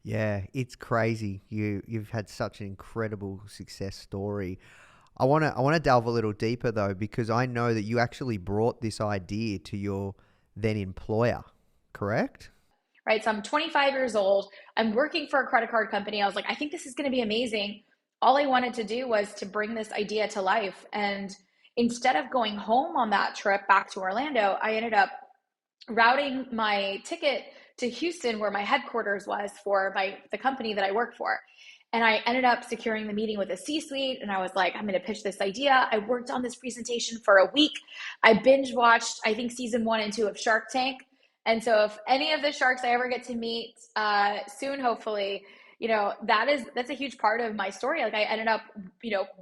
Yeah, it's crazy. You've had such an incredible success story. I want to delve a little deeper though, because I know that you actually brought this idea to your then employer, correct? Right? So I'm 25 years old. I'm working for a credit card company. I was like, I think this is going to be amazing. All I wanted to do was to bring this idea to life. And instead of going home on that trip back to Orlando, I ended up routing my ticket to Houston, where my headquarters was for the company that I work for. And I ended up securing the meeting with the C-suite. And I was like, I'm going to pitch this idea. I worked on this presentation for a week. I binge watched, I think, season 1 and 2 of Shark Tank. And so if any of the sharks I ever get to meet soon, hopefully, that's a huge part of my story. Like I ended up,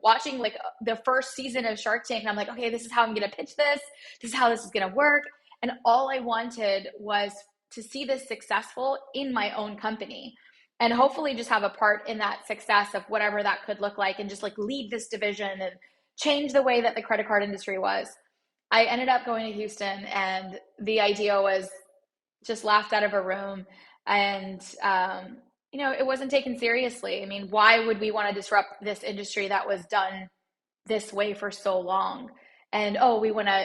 watching like the first season of Shark Tank, and I'm like, okay, this is how I'm going to pitch this. This is how this is going to work. And all I wanted was to see this successful in my own company, and hopefully just have a part in that success of whatever that could look like, and just like lead this division and change the way that the credit card industry was. I ended up going to Houston, and the idea was just laughed out of a room. And it wasn't taken seriously. I mean, why would we want to disrupt this industry that was done this way for so long? And we want to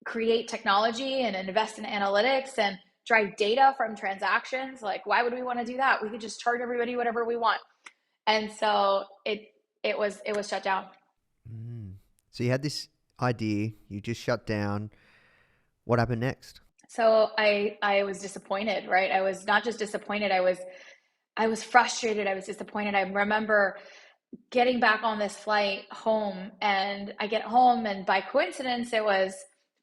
create technology and invest in analytics and drive data from transactions. Like, why would we want to do that? We could just charge everybody whatever we want. And so it was shut down. Mm. So you had this idea, you just shut down. What happened next? So I was disappointed, right? I was not just disappointed, I was frustrated, I was disappointed. I remember getting back on this flight home, and I get home, and by coincidence it was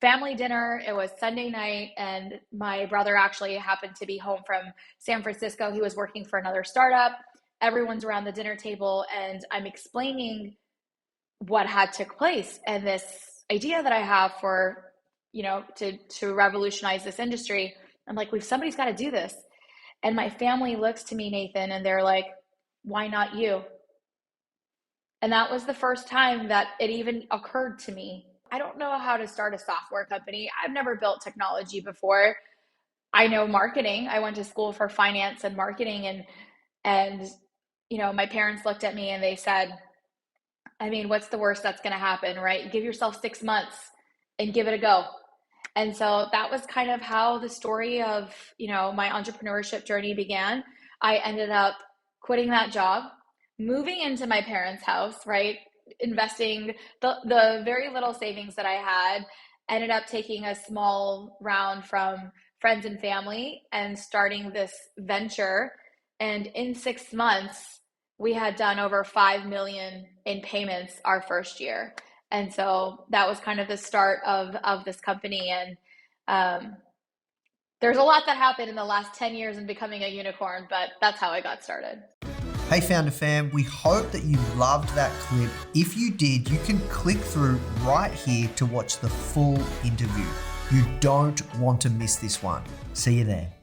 family dinner. It was Sunday night, and my brother actually happened to be home from San Francisco. He was working for another startup. Everyone's around the dinner table, and I'm explaining what had took place and this idea that I have for to revolutionize this industry. I'm like, somebody's got to do this. And my family looks to me, Nathan, and they're like, why not you? And that was the first time that it even occurred to me. I don't know how to start a software company. I've never built technology before. I know marketing. I went to school for finance and marketing, and my parents looked at me and they said, I mean, what's the worst that's going to happen, right? Give yourself 6 months and give it a go. And so that was kind of how the story of, my entrepreneurship journey began. I ended up quitting that job, moving into my parents' house, right? Investing the very little savings that I had, ended up taking a small round from friends and family and starting this venture. And in 6 months, we had done over 5 million in payments our first year. And so that was kind of the start of this company. And there's a lot that happened in the last 10 years in becoming a unicorn, but that's how I got started. Hey Foundr fam, we hope that you loved that clip. If you did, you can click through right here to watch the full interview. You don't want to miss this one. See you there.